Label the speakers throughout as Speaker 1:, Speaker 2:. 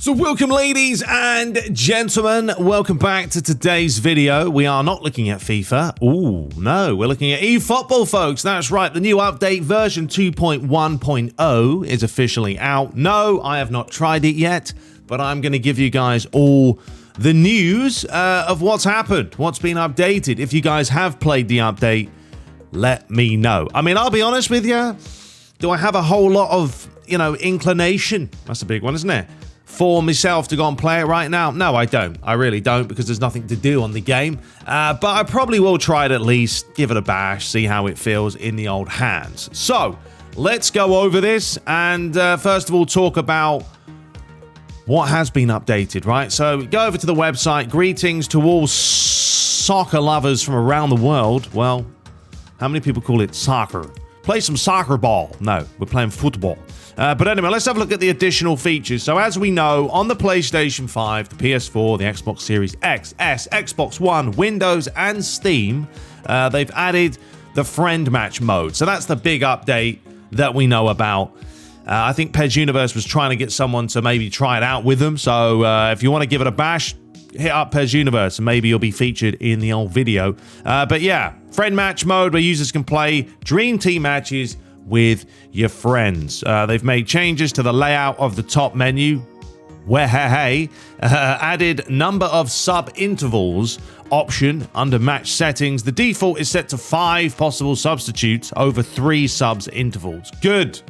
Speaker 1: So welcome, ladies and gentlemen. Welcome back to today's video. We are not looking at FIFA. Ooh, no, we're looking at eFootball, folks. That's right. The new update version 2.1.0 is officially out. No, I have not tried it yet, but I'm going to give you guys all the news of what's happened, what's been updated. If you guys have played the update, let me know. I mean, I'll be honest with you. Do I have a whole lot of, inclination? That's a big one, isn't it? For myself to go and play it right now? No, I don't. I really don't, because there's nothing to do on the game. But I probably will try it at least, give it a bash, see how it feels in the old hands. So, let's go over this and first of all talk about what has been updated, right? So, go over to the website. Greetings to all soccer lovers from around the world. Well, how many people call it soccer? Play some soccer ball. No, we're playing football. But anyway, let's have a look at the additional features. So as we know, on the PlayStation 5, the PS4, the Xbox Series X, S, Xbox One, Windows, and Steam, they've added the friend match mode. So that's the big update that we know about. I think PES Universe was trying to get someone to maybe try it out with them. So if you want to give it a bash, hit up PES Universe and maybe you'll be featured in the old video. But yeah, friend match mode where users can play Dream Team matches with your friends. They've made changes to the layout of the top menu. Added number of sub intervals option under match settings. The default is set to 5 possible substitutes over 3 subs intervals. Good.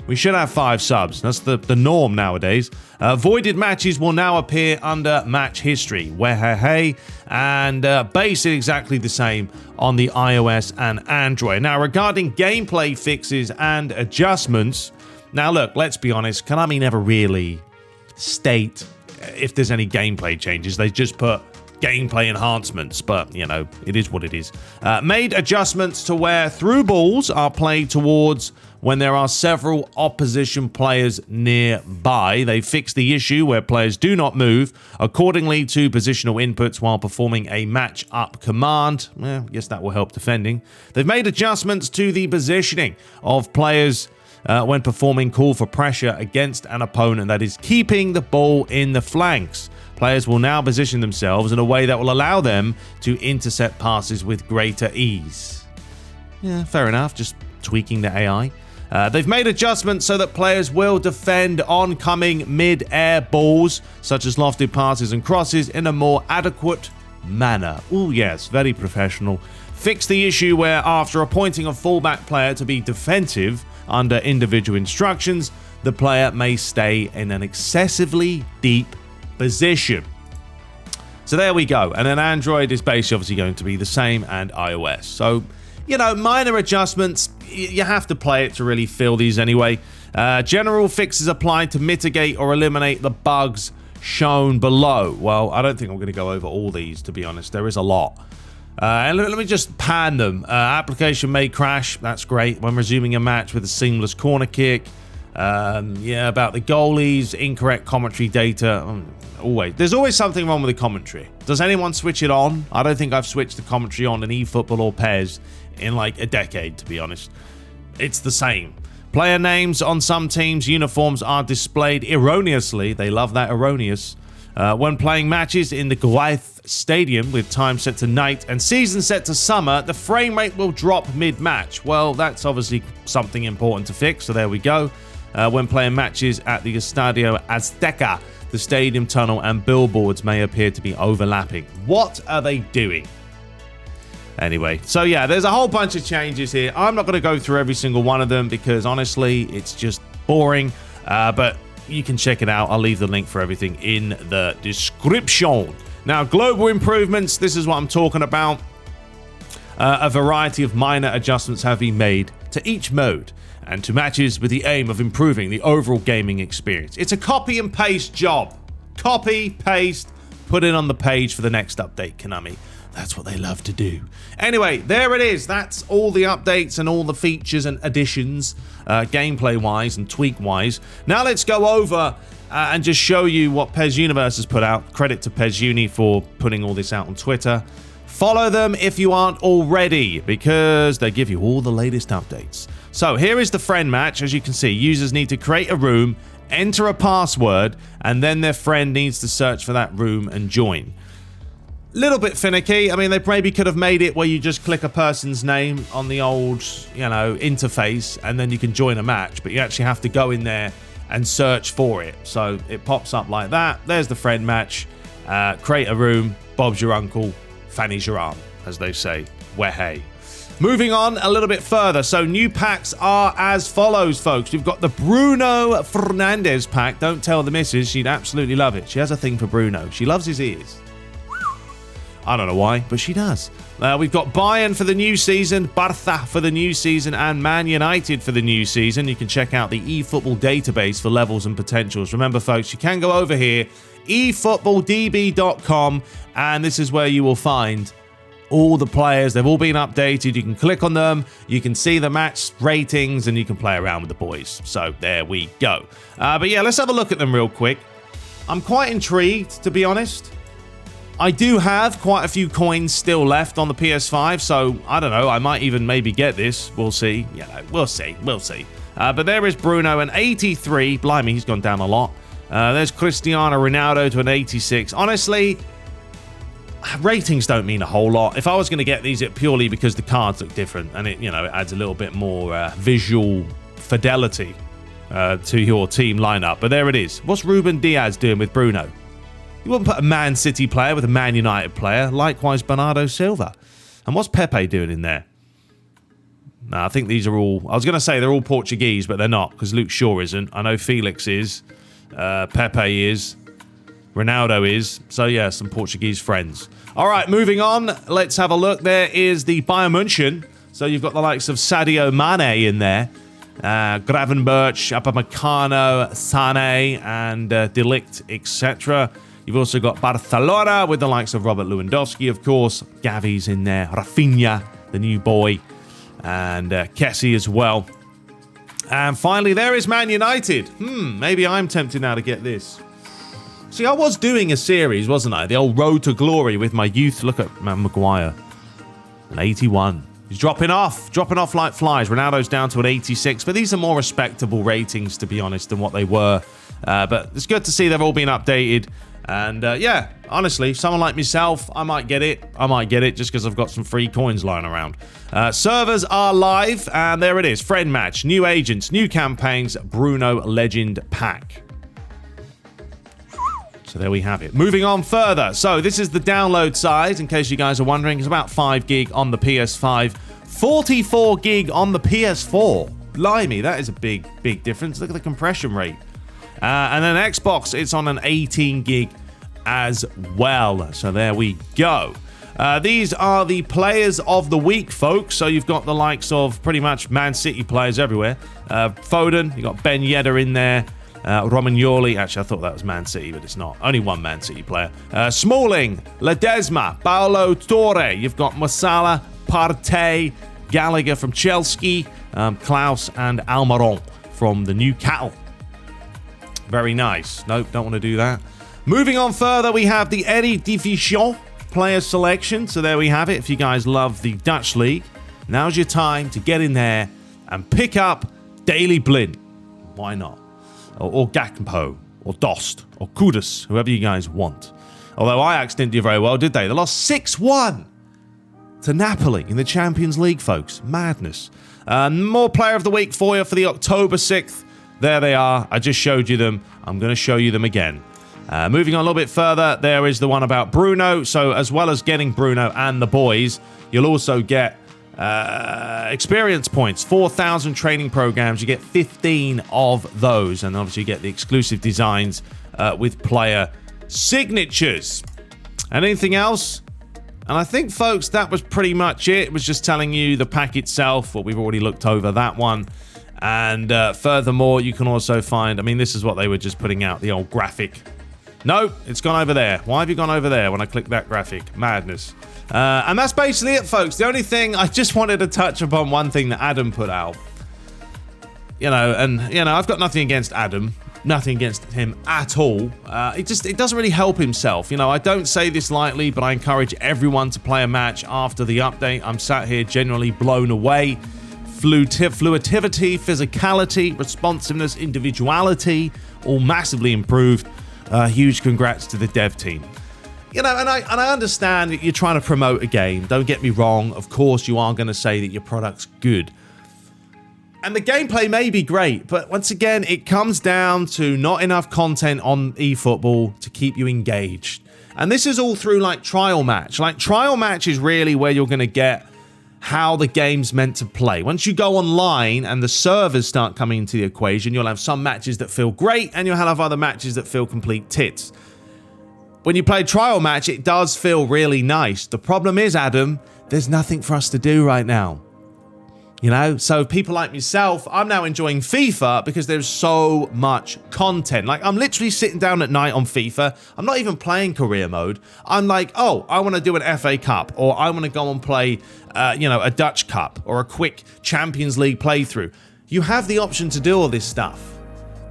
Speaker 1: We should have 5 subs. That's the norm nowadays. Voided matches will now appear under match history. And base is exactly the same on the iOS and Android. Now, regarding gameplay fixes and adjustments, now look, let's be honest, Konami never really state if there's any gameplay changes. They just put gameplay enhancements, but it is what it is. Made adjustments to where through balls are played towards when there are several opposition players nearby. They fixed the issue where players do not move accordingly to positional inputs while performing a match-up command. I guess that will help defending. They've made adjustments to the positioning of players when performing call for pressure against an opponent, that is keeping the ball in the flanks. Players will now position themselves in a way that will allow them to intercept passes with greater ease. Yeah, fair enough, just tweaking the AI. They've made adjustments so that players will defend oncoming mid-air balls, such as lofted passes and crosses, in a more adequate manner. Oh yes, very professional. Fix the issue where after appointing a fullback player to be defensive under individual instructions, the player may stay in an excessively deep position. So there we go. And then Android is basically obviously going to be the same, and iOS. So, minor adjustments. You have to play it to really feel these anyway. General fixes applied to mitigate or eliminate the bugs shown below. Well, I don't think I'm going to go over all these, to be honest. There is a lot. And let me just pan them. Application may crash. That's great. When resuming a match with a seamless corner kick. About the goalies, incorrect commentary data. Always. There's always something wrong with the commentary. Does anyone switch it on? I don't think I've switched the commentary on in eFootball or PES in like a decade, to be honest. It's the same. Player names on some teams' uniforms are displayed erroneously. They love that erroneous. When playing matches in the Goliath Stadium with time set to night and season set to summer, the frame rate will drop mid-match. Well, that's obviously something important to fix, so there we go. When playing matches at the Estadio Azteca, the stadium tunnel and billboards may appear to be overlapping. What are they doing? Anyway, so yeah, there's a whole bunch of changes here. I'm not going to go through every single one of them because honestly, it's just boring. But you can check it out. I'll leave the link for everything in the description. Now, global improvements. This is what I'm talking about. A variety of minor adjustments have been made to each mode and to matches with the aim of improving the overall gaming experience. It's a copy and paste job. Copy, paste, put it on the page for the next update, Konami. That's what they love to do. Anyway, there it is. That's all the updates and all the features and additions, gameplay-wise and tweak-wise. Now let's go over and just show you what PES Universe has put out. Credit to PES Uni for putting all this out on Twitter. Follow them if you aren't already, because they give you all the latest updates. So here is the friend match. As you can see, users need to create a room enter a password, and then their friend needs to search for that room and join. Little bit finicky. I mean, they maybe could have made it where you just click a person's name on the old, interface, and then you can join a match, but you actually have to go in there and search for it. So it pops up like that. There's the friend match. Create a room. Bob's your uncle. Fanny's your arm, as they say. Wehey. Moving on a little bit further. So new packs are as follows, folks. We've got the Bruno Fernandes pack. Don't tell the missus. She'd absolutely love it. She has a thing for Bruno. She loves his ears. I don't know why, but she does. We've got Bayern for the new season, Barca for the new season, and Man United for the new season. You can check out the eFootball database for levels and potentials. Remember, folks, you can go over here, eFootballDB.com, and this is where you will find all the players. They've all been updated. You can click on them, you can see the match ratings, and you can play around with the boys. So there we go. But yeah, let's have a look at them real quick. I'm quite intrigued, to be honest. I do have quite a few coins still left on the PS5, so I don't know, I might even maybe get this. We'll see. We'll see. But there is Bruno, an 83. Blimey, he's gone down a lot. There's Cristiano Ronaldo to an 86. Honestly, ratings don't mean a whole lot. If I was going to get these, it purely because the cards look different, and it adds a little bit more visual fidelity to your team lineup. But there it is. What's Ruben Diaz doing with Bruno? You wouldn't put a Man City player with a Man United player. Likewise, Bernardo Silva. And what's Pepe doing in there? No, I think these are all... I was going to say they're all Portuguese, but they're not, because Luke Shaw isn't. I know Felix is. Pepe is. Ronaldo is. So, yeah, some Portuguese friends. All right, moving on. Let's have a look. There is the Bayern München. So you've got the likes of Sadio Mane in there. Gravenberch, Upamecano, Sané, and De Ligt, etc. You've also got Barcelona with the likes of Robert Lewandowski, of course. Gavi's in there. Rafinha, the new boy. And Kessie as well. And finally, there is Man United. Maybe I'm tempted now to get this. See, I was doing a series, wasn't I? The old Road to Glory with my youth. Look at Maguire. An 81. He's dropping off like flies. Ronaldo's down to an 86. But these are more respectable ratings, to be honest, than what they were. But it's good to see they've all been updated. And yeah, honestly, someone like myself, I might get it. Just because I've got some free coins lying around. Servers are live, and there it is. Friend match, new agents, new campaigns, Bruno Legend Pack. So there we have it. Moving on further. So this is the download size, in case you guys are wondering. It's about 5 gig on the PS5, 44 gig on the PS4. Blimey, that is a big difference. Look at the compression rate. And then Xbox, it's on an 18 gig as well. So there we go. These are the players of the week, folks. So you've got the likes of pretty much Man City players everywhere. Foden, you've got Ben Yedder in there. Romagnoli, actually I thought that was Man City, but it's not. Only one Man City player. Smalling, Ledesma, Paolo Torre. You've got Masala, Partey, Gallagher from Chelsea, Klaus and Almiron from the Newcastle. Very nice. Nope, don't want to do that. Moving on further, we have the Eredivisie player selection. So there we have it. If you guys love the Dutch league, now's your time to get in there and pick up Daley Blind. Why not? Or Gakpo, or Dost, or Kudus, whoever you guys want. Although Ajax didn't do very well, did they? They lost 6-1 to Napoli in the Champions League, folks. Madness. More player of the week for you for the October 6th. There they are. I just showed you them. I'm going to show you them again. Moving on a little bit further, there is the one about Bruno. So as well as getting Bruno and the boys, you'll also get experience points. 4,000 training programs. You get 15 of those. And obviously you get the exclusive designs with player signatures. And anything else? And I think, folks, that was pretty much it. It was just telling you the pack itself. Well, we've already looked over that one. And furthermore, you can also find, I mean, this is what they were just putting out, the old graphic. No, it's gone over there. Why have you gone over there when I click that graphic? Madness. And that's basically it, folks. The only thing, I just wanted to touch upon one thing that Adam put out. I've got nothing against Adam. Nothing against him at all. It doesn't really help himself. I don't say this lightly, but I encourage everyone to play a match after the update. I'm sat here genuinely blown away. fluidity, physicality, responsiveness, individuality, all massively improved. Huge congrats to the dev team. You know, and I understand that you're trying to promote a game. Don't get me wrong. Of course, you are going to say that your product's good. And the gameplay may be great, but once again, it comes down to not enough content on eFootball to keep you engaged. And this is all through like trial match. Like trial match is really where you're going to get how the game's meant to play. Once you go online and the servers start coming into the equation, you'll have some matches that feel great and you'll have other matches that feel complete tits. When you play trial match, it does feel really nice. The problem is, Adam, there's nothing for us to do right now. You know, so people like myself, I'm now enjoying FIFA because there's so much content. Like, I'm literally sitting down at night on FIFA. I'm not even playing career mode. I'm like, oh, I want to do an FA Cup, or I want to go and play, you know, a Dutch Cup, or a quick Champions League playthrough. You have the option to do all this stuff.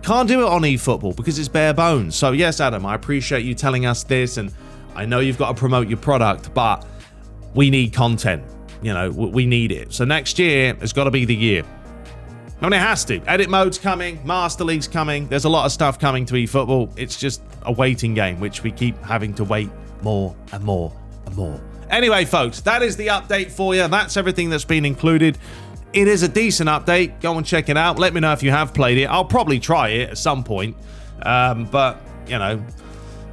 Speaker 1: Can't do it on eFootball because it's bare bones. So yes, Adam, I appreciate you telling us this, and I know you've got to promote your product, but we need content. You know, we need it. So next year has got to be the year. I mean, it has to. Edit mode's coming. Master League's coming. There's a lot of stuff coming to eFootball. It's just a waiting game, which we keep having to wait more and more and more. Anyway, folks, that is the update for you. That's everything that's been included. It is a decent update. Go and check it out. Let me know if you have played it. I'll probably try it at some point. But, you know,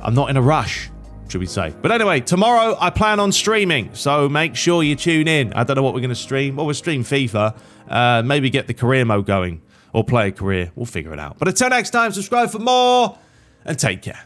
Speaker 1: I'm not in a rush, should we say. But anyway, tomorrow I plan on streaming, so make sure you tune in. I don't know what we're going to stream. Well, we'll stream FIFA. Maybe get the career mode going, or play a career. We'll figure it out. But until next time, subscribe for more, and take care.